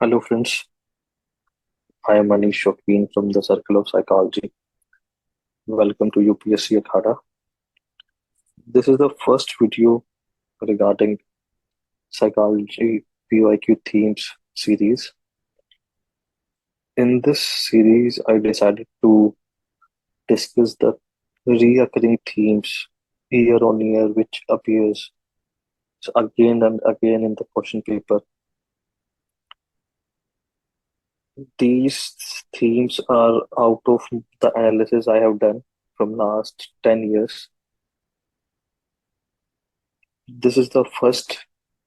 Hello friends, I am Manish Shokeen from the Circle of Psychology. Welcome to UPSC AKHADA. This is the first video regarding psychology PYQ themes series. In this series, I decided to discuss the reoccurring themes year on year which appears again and again in the question paper. These themes are out of the analysis I have done from last 10 years. This is the first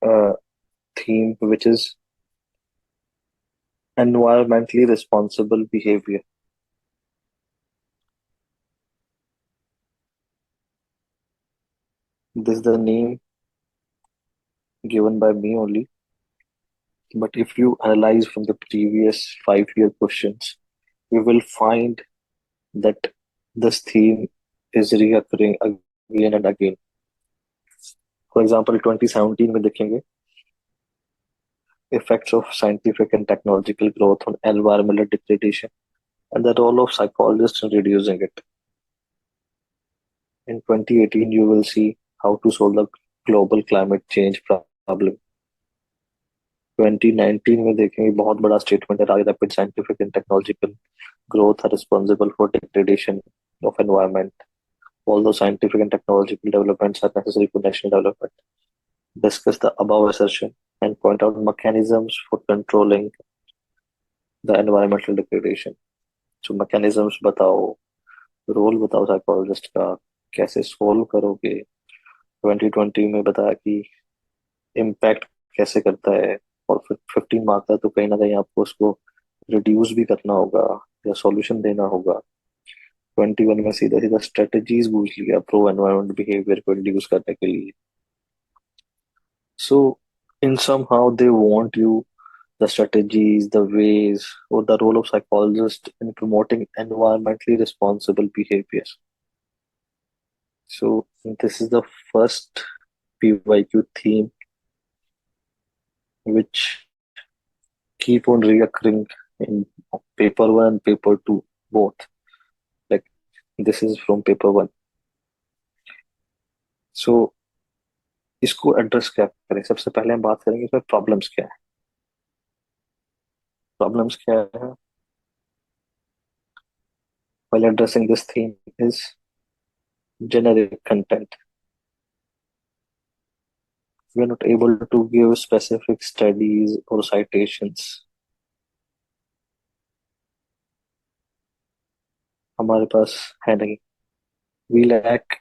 uh, theme, which is environmentally responsible behavior. This is the name given by me only. But if you analyze from the previous 5-year questions, you will find that this theme is reoccurring again and again. For example, 2017 में देखेंगे effects of scientific and technological growth on environmental degradation and the role of psychologists in reducing it. In 2018, you will see how to solve the global climate change problem. 2019 में देखेंगे बहुत बड़ा statement है rapid scientific and technological growth are responsible for degradation of environment. Although scientific and technological developments are necessary for national development, discuss the above assertion and point out mechanisms for controlling the environmental degradation. So mechanisms बताओ, role बताओ psychologist का, कैसे solve करोगे. 2020 में बताया कि impact कैसे करता है, और फिर 15 मार्क का तो कहीं ना कहीं आपको उसको रिड्यूस भी करना होगा या सॉल्यूशन देना होगा. 21 में सीधा सीधा स्ट्रेटजीज पूछ लिया प्रो एनवायरमेंट बिहेवियर को रिड्यूस करने के लिए. सो इन somehow they want you the strategies, the ways, or the role of psychologist in promoting environmentally responsible behaviors. So this is the first PYQ theme which keep on reoccurring in paper 1 and paper 2 both. Like this is from paper 1. So इसको address क्या करें. सबसे पहले हम बात करेंगे इसमें problems क्या है. प्रॉब्लम्स क्या है while addressing this theme is generic content. We are not able to give specific studies or citations. हमारे पास है नहीं. We lack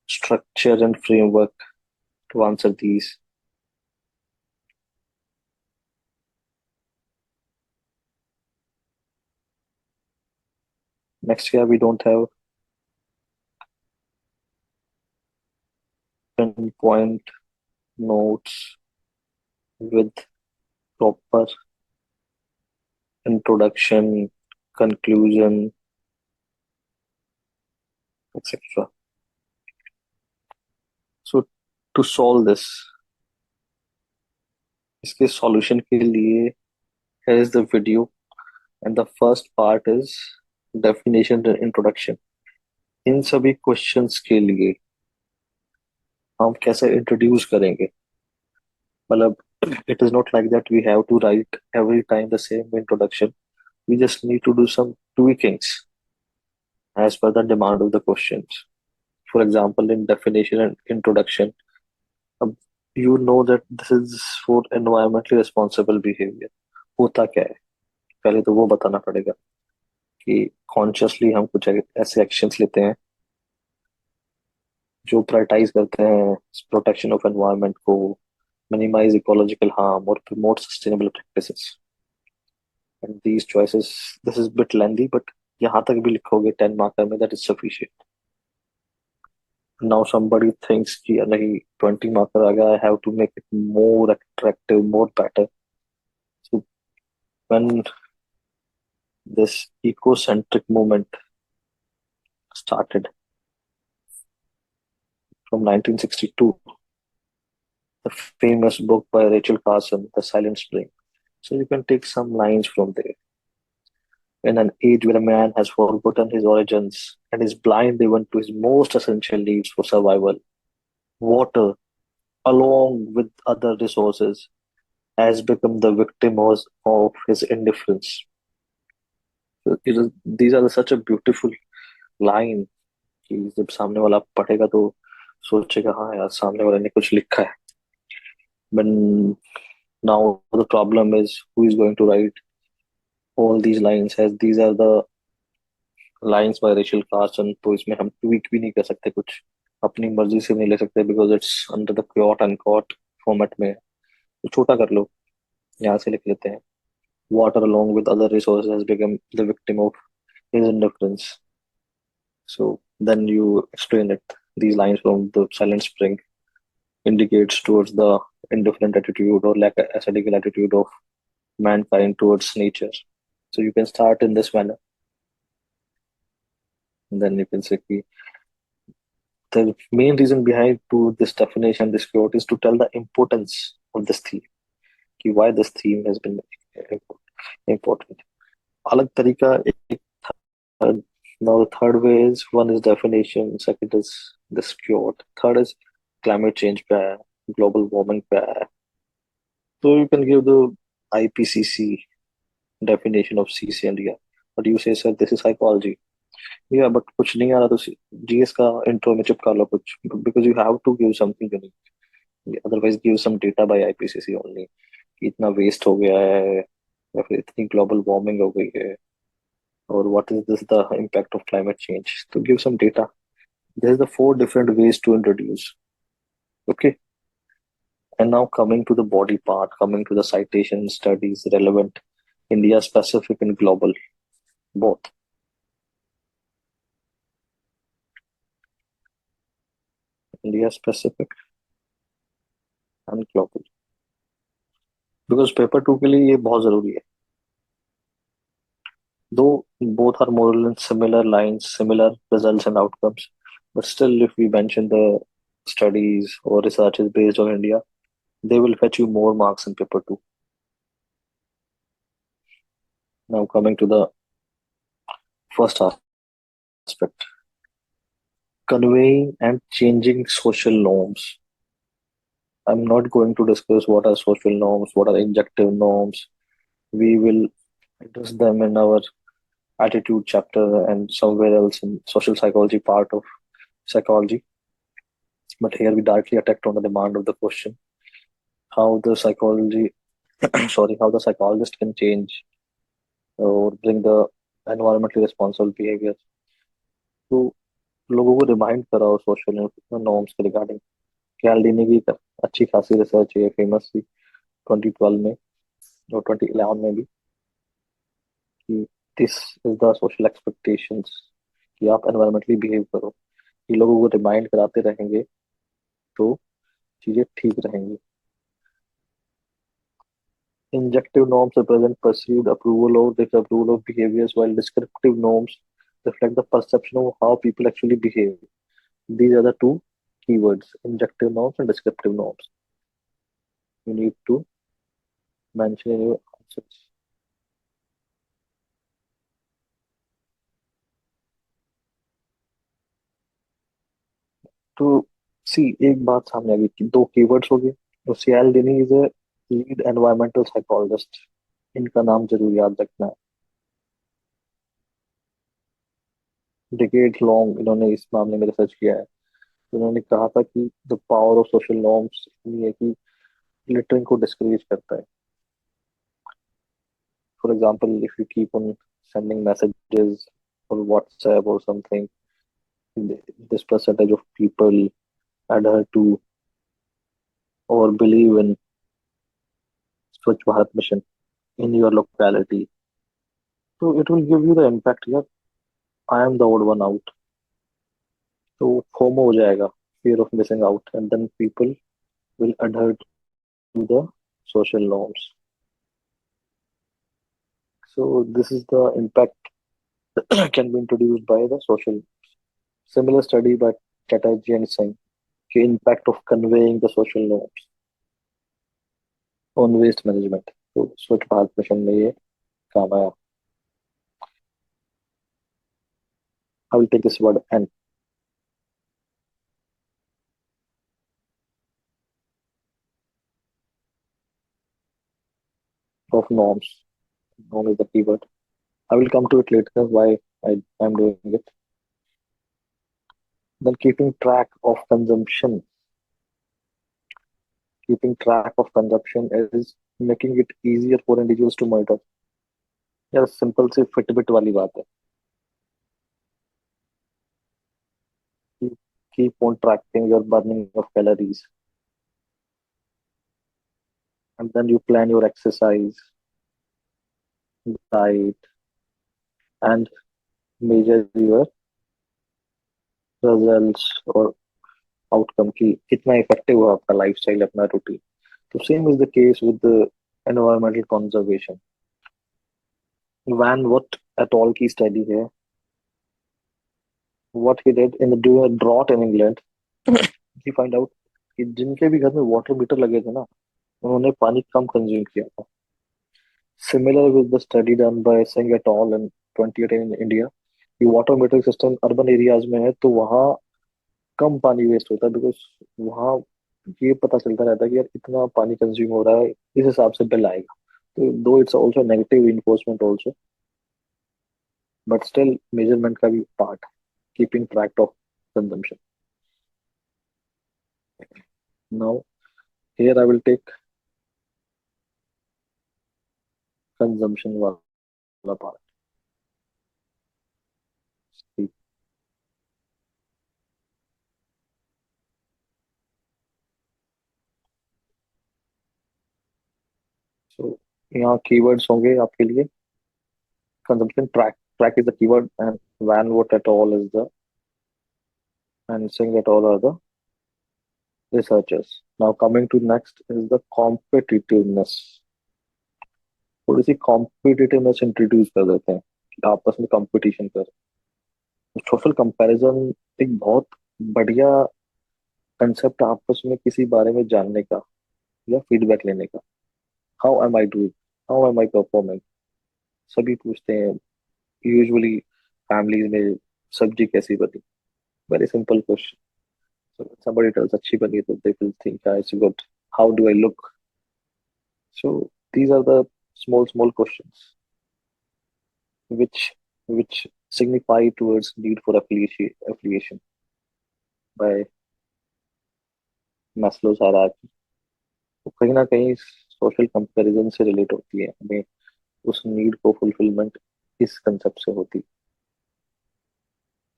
structure and framework to answer these. Next year we don't have 10-point notes with proper introduction, conclusion, etc. So to solve this, इसके solution के लिए here is the video, and the first part is definition and introduction. इन सभी questions के लिए हम कैसे introduce करेंगे. मतलब it is not like that we have to write every time the same introduction. We just need to do some tweakings as per the demand of the questions. For example, in definition and introduction, you know that this is for environmentally responsible behavior. होता क्या है पहले तो वो बताना पड़ेगा कि consciously हम कुछ ऐसे एक्शंस लेते हैं जो प्रायोरिटाइज करते हैं प्रोटेक्शन ऑफ एनवायरनमेंट को, मिनिमाइज इकोलॉजिकल हार्म और promote sustainable practices. And these choices, this is bit lengthy but यहाँ तक भी लिखोगे 10 मार्कर में, that is sufficient. Now somebody thinks कि नहीं 20 marker आ गया, I have to make it more attractive, more better. So when this ecocentric movement started from 1962, the famous book by Rachel Carson, The Silent Spring, So you can take some lines from there. In an age where a man has forgotten his origins and is blind even to his most essential needs for survival, water, along with other resources, has become the victim of his indifference. So these are such a beautiful line कि जब सामने वाला पढ़ेगा तो सोचेगा हाँ यार सामने वाले ने कुछ लिखा है. But now the problem is who is going to write all these lines, as these are the lines by Rachel Carson. तो इसमें हम ट्वीक भी नहीं कर सकते कुछ, अपनी मर्जी से नहीं ले सकते because it's under the quote and cot format में है. तो छोटा कर लो, यहाँ से लिख लेते हैं. Water along with other resources has become the victim of his indifference. So then you explain it. These lines from the Silent Spring indicates towards the indifferent attitude or lack of ascetical attitude of mankind towards nature. So you can start in this manner. And then you can say the main reason behind to this definition, this quote, is to tell the importance of this theme. Why this theme has been important. अलग तरीका एक third. Now the third way is, one is definition, second is this quote, third is climate change पे है, global warming पे है. So you can give the IPCC definition of CC&D. But you say sir this is psychology. Yeah, but कुछ नहीं आ रहा तो GS का intro में चिपका लो कुछ, because you have to give something unique. Otherwise give some data by IPCC only कि इतना waste हो गया है या फिर इतनी global warming हो गई है, or what is this the impact of climate change. To give some data. There's the four different ways to introduce. Okay. And now coming to the body part, coming to the citation studies relevant, India specific and global, both. India specific and global. Because paper 2 के लिए ये बहुत जरूरी है. Though both are more or less similar lines, similar results and outcomes, but still if we mention the studies or researches based on India, they will fetch you more marks in paper 2. Now coming to the first aspect, conveying and changing social norms. I'm not going to discuss what are social norms, what are injective norms. We will address them in our attitude chapter and somewhere else in social psychology part of psychology. But here we directly attacked on the demand of the question, how the psychology, how the psychologist can change or bring the environmentally responsible behavior. तो लोगों को remind कराओ social norms के regarding. कैलडीनी की अच्छी खासी research है, famous थी 2012 में और 2011 में भी, कि this is the social expectations कि आप एनवायरमेंटली बिहेव करो. ये लोगों को रिमाइंड कराते रहेंगे तो चीजें ठीक रहेंगी. Injective norms represent perceived approval or disapproval of behaviors, while descriptive norms reflect the perception of how people actually behave. These are the two keywords, injective norms and descriptive norms. You need to mention in your answers. तो सी एक बात सामने आ गई कि दो keywords हो गए. तो Cialdini is a lead environmental psychologist. इनका नाम जरूर याद रखना है. डिकेड लॉन्ग इन्होंने इस मामले में रिसर्च किया है. तो उन्होंने कहा था कि the power of social norms ये है कि लिटरिंग को डिस्करेज करता है. For example, if you keep on sending messages or WhatsApp or something, this percentage of people adhere to or believe in Swachh Bharat mission in your locality. So it will give you the impact here. I am the odd one out. So FOMO हो जाएगा, fear of missing out, and then people will adhere to the social norms. So this is the impact can be introduced by the social. Similar study by Chatterjee and Singh, the impact of conveying the social norms on waste management. तो स्वच्छ Bharat mission में ये काम आया. I will take this word N of norms. Norm is the keyword. I will come to it later why I am doing it. Then keeping track of consumption. Keeping track of consumption is making it easier for individuals to monitor. यार simple सी Fitbit वाली बात है. Keep on tracking your burning of calories, and then you plan your exercise, diet, and measure your results or outcome की कितना effective हुआ आपका lifestyle अपना routine. तो same is the case with the environmental conservation. Van Vugt et al की study है. What he did in during a drought in England, he find out कि जिनके भी घर में वाटर मीटर लगे थे ना, उन्होंने पानी कम कंज्यूम किया था. Similar with the study done by Singh et al in 2018 in India. कि water meter system urban areas में है तो वहाँ कम पानी वेस्ट होता है, बिकॉज वहाँ ये पता चलता रहता है कि यार इतना पानी कंज्यूम हो रहा है, इस हिसाब से बिल आएगा. तो though it's also negative enforcement also, but still measurement का भी part, keeping track of consumption. Now here I will take consumption वाला पार्ट. सो यहाँ कीवर्ड्स होंगे आपके लिए. Consumption track, track is the keyword, and Van Vugt et al is the, and saying at all are the researchers. Now coming to next is the competitiveness. थोड़ी सी competitiveness introduce कर देते हैं कि आपस में कंपटीशन कर. सोशल कंपैरिजन एक बहुत बढ़िया कंसेप्ट, आपस में किसी बारे में जानने का या फीडबैक लेने का. How am I doing, how am I performing, सभी पूछते हैं यूजुअली फैमिलीज में. सब्जी कैसी बनी, very simple question. So when somebody tells अच्छी बनी तो they will think it's good. How do I look? So these are the small questions which signify towards need for affiliation by Maslow's hierarchy. तो कहीं ना कहीं social comparison से relate होती है, हमें उस नीड को फुलफिलमेंट इस कंसेप्ट से होती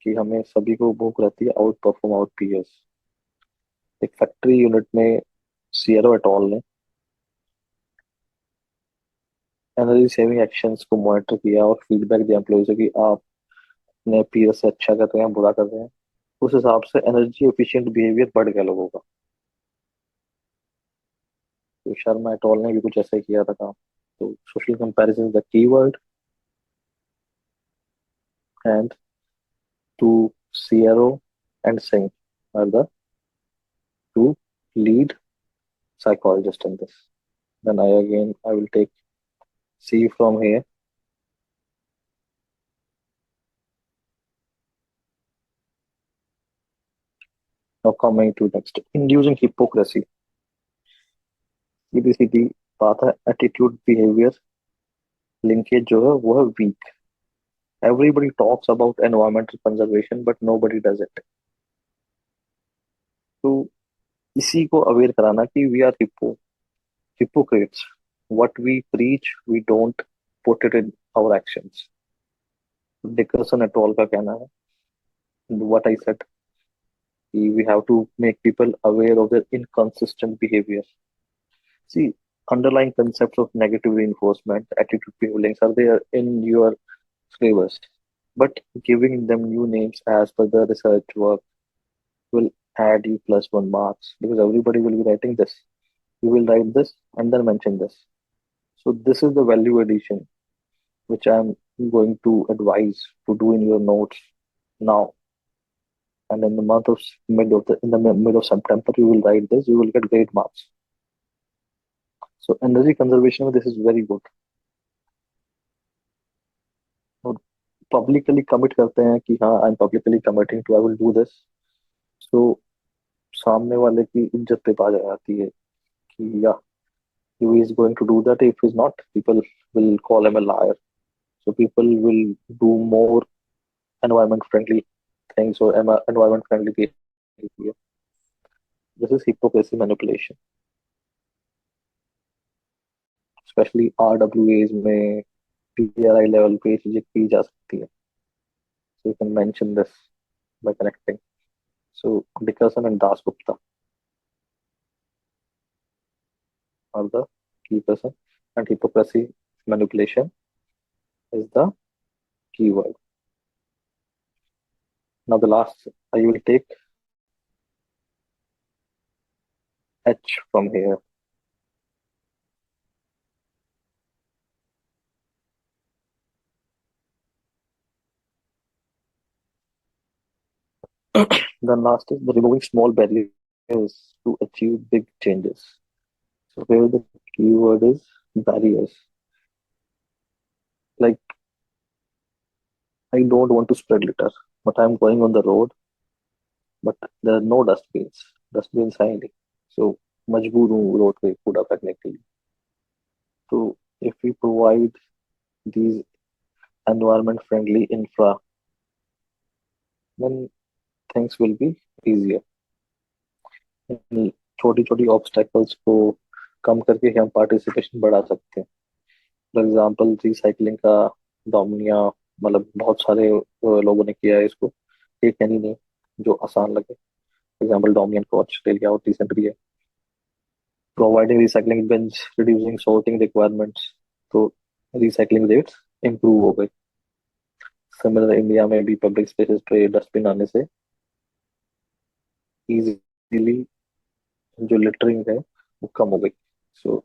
कि हमें सभी को भूख रहती है आउट परफॉर्म आउट पीयर्स. एक फैक्ट्री यूनिट में सीआरओ एट ऑल ने एनर्जी सेविंग एक्शंस को मॉनिटर किया और फीडबैक दिया एम्प्लॉय से कि आप अपने पीयर से अच्छा कर रहे हैं बुरा कर रहे हैं. उस हिसाब से एनर्जी एफिशिएंट बिहेवियर बढ़ गया लोगों का. तो शर्मा एट ऑल ने भी कुछ ऐसा ही किया था काम. तो social comparison is the keyword, and two CRO and Singh are the two lead psychologist in this. Then I will take C from here. Now coming to next, inducing hypocrisy. सीधी सीधी बात है, एटीट्यूड बिहेवियर लिंकेज जो है वो है weak. Everybody talks about environmental conservation but nobody does it. तो इसी को अवेयर कराना कि we are hypocrites. What we preach we don't put it in our actions. Dickerson at all का कहना है, what I said, we have to make people aware of their inconsistent behavior. See, underlying concepts of negative reinforcement, attitude links are there in your syllabus, but giving them new names as per the research work will add you +1 marks, because everybody will be writing this. You will write this and then mention this. So this is the value addition which I'm going to advise to do in your notes now. And in the mid of September, you will write this. You will get great marks. So energy conservation में this is very good. और publicly commit करते हैं कि हाँ I am publicly committing to I will do this. So सामने वाले की इज्जत पे आ जाती है कि या he is going to do that. If he's not, people will call him a liar. So people will do more environment friendly things or environment friendly behavior. This is hypocrisy manipulation, especially RWAs में PRI level पे ये चीजें की जा सकती है। So you can mention this by connecting. So Dickerson and Das Gupta are the key person, and hypocrisy manipulation is the keyword. Now the last I will take H from here. Then last is the removing small barriers to achieve big changes. So here the keyword is barriers. Like I don't want to spread litter, but I'm going on the road, but there are no dustbins. Dustbins है ही नहीं. So मजबूर हूँ road पे कूड़ा फेंकने के लिए. So if we provide these environment friendly infra, then things will be easier. छोटी छोटी ऑब्स्टेकल्स को कम करके हम पार्टिसिपेशन बढ़ा सकते हैं. फॉर एग्जाम्पल रिसाइकलिंग का डोमिनिया, मतलब बहुत सारे लोगों ने किया है इसको. एक है नहीं जो आसान लगे. फॉर एग्जाम्पल डोमिनियन को ऑस्ट्रेलिया और रिसेंटली है. Providing recycling beans, reducing sorting requirements, तो रिसाइकलिंग रेट्स इंप्रूव हो गए. सिमिलर इंडिया में भी पब्लिक स्पेसेस पे डस्टबिन आने से इजीली जो लिटरिंग है वो कम हो गई. So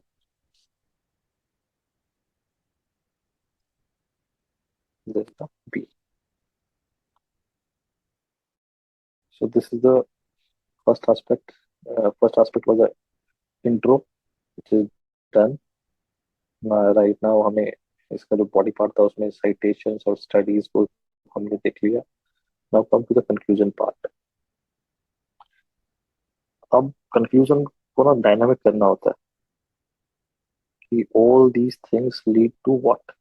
this the B. So this is the first aspect. First aspect was the intro, which is done. Right now हमें इसका जो बॉडी पार्ट था उसमें साइटेशंस और स्टडीज को हमने देख लिया. Now come to the conclusion part. अब कंक्लूजन को ना डायनामिक करना होता है कि all these things lead to what.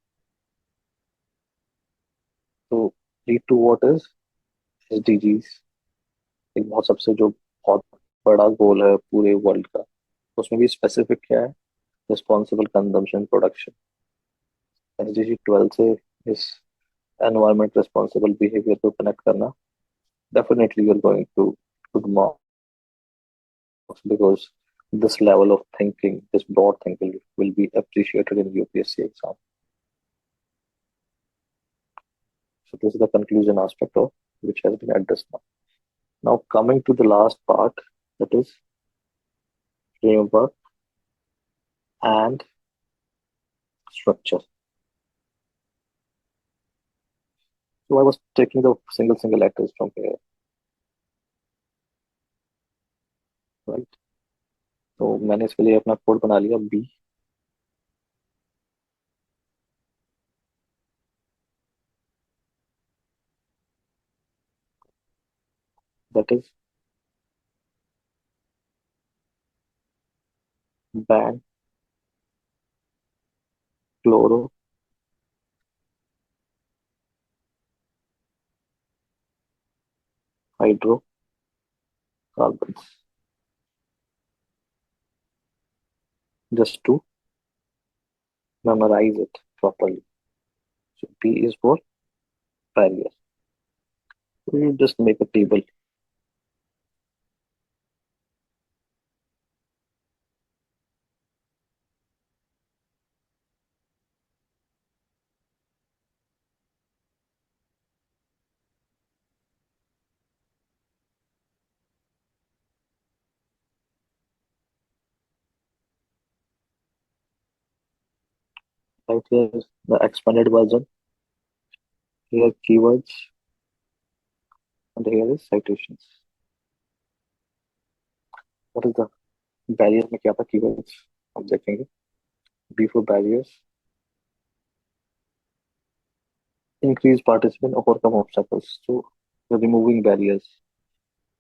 तो lead to what is SDGs. एक बहुत सबसे जो बहुत बड़ा गोल है पूरे वर्ल्ड का, उसमें भी स्पेसिफिक क्या है, रिस्पॉन्सिबल कंजम्पशन प्रोडक्शन. एसडीजी 12 से इस एनवायरमेंट रिस्पॉन्सिबल बिहेवियर को कनेक्ट करना, definitely you're going to good marks because this level of thinking, this broad thinking, will be appreciated in UPSC exam. So this is the conclusion aspect of which has been addressed now. Now coming to the last part, that is framework and structure. So I was taking the single letters from here, right? तो मैंने इसके लिए अपना code बना लिया B. That is ban chloro hydrocarbons, just to memorize it properly. So B is for barrier. So you just make a table. Right here is the expanded version. Here keywords, and here is citations. What is the barrier में क्या था keywords हम देखेंगे. B for barriers. Increase participant, overcome obstacles. So removing barriers.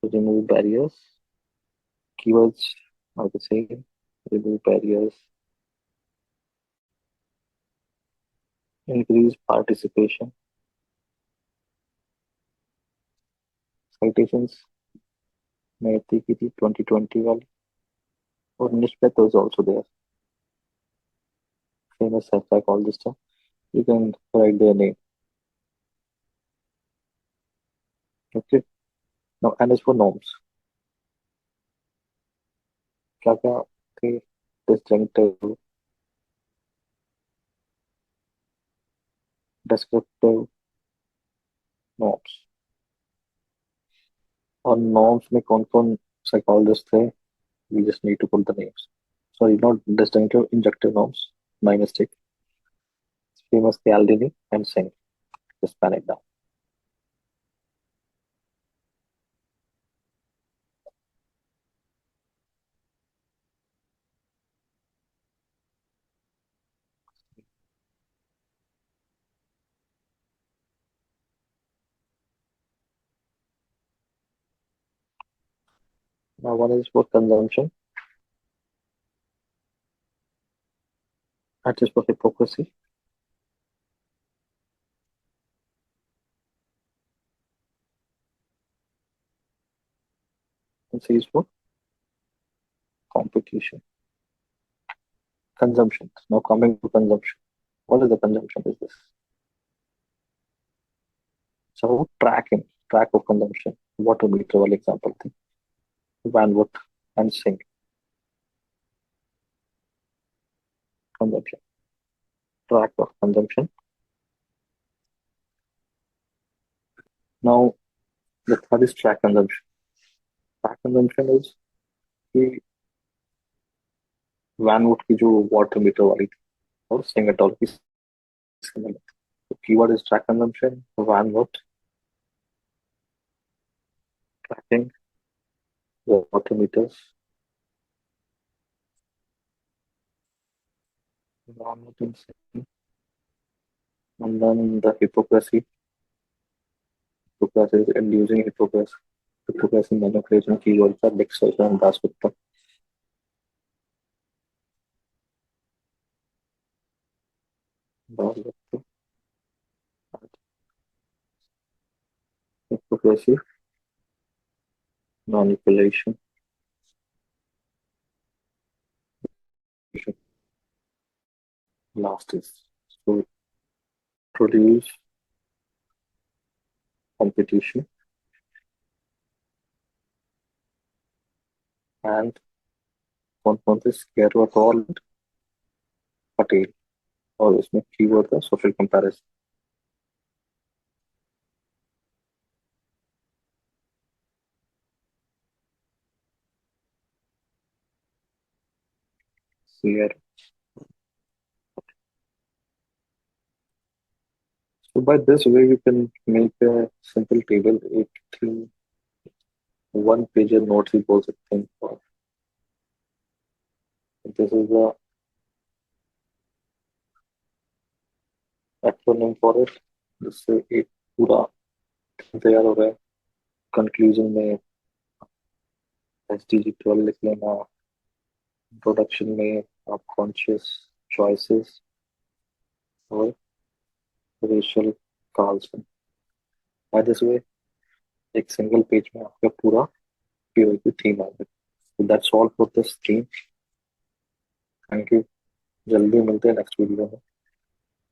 To remove barriers. Keywords are the same. Remove barriers. Increase participation. Citations. Maithri की थी 2020 वाली और निष्पत was also there. Famous psychologist. You can write their name. Okay. Now N is for norms. क्या क्या थे? Distinctive, descriptive, norms. और norms में कौन कौन psychologist थे? We just need to put the names. Sorry, not distinctive, injective norms. My mistake. Famous Cialdini and Singh. Just pen it down. Now one is for consumption. That is for hypocrisy. And C is for competition. Consumption. Now coming to consumption. What is the consumption? Is this? So tracking, track of consumption. Water meter वाले example थे. Bandwidth and sync. Consumption. Track of consumption. Now the third is track consumption. Track consumption is कि Vanwood की जो water meter वाली थी और Singapore की similar. The keyword is track consumption, Vanwood, tracking, water meters, Vanwood and Singh. And then the hypocrisy. Hypocrisy is inducing hypocrisy. Hypocrisy manipulation keywords are discussion and dasgupta. Dasgupta. Hypocrisy, manipulation. Last is to produce competition and कौन से square और पटेल और इसमें keyword था social comparison. Here. So by this way you can make a simple table. एक थी one page notes भी बोल सकते हैं. और this is the acronym for it. जिससे एक पूरा तैयार हो रहा है. कंक्लूजन में SDG 12 लिख लेना. इंट्रोडक्शन में आप कॉन्शियस चॉइसेस और Rachel Carson. By this way एक सिंगल पेज में आपका पूरा PYQ थीम आ गया. So that's all for this theme. Thank you. जल्दी मिलते हैं नेक्स्ट वीडियो में.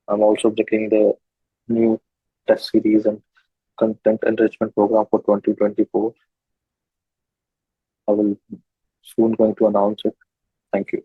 I'm also checking the new test series and content enrichment program for 2024. I will soon going to announce it. Thank you.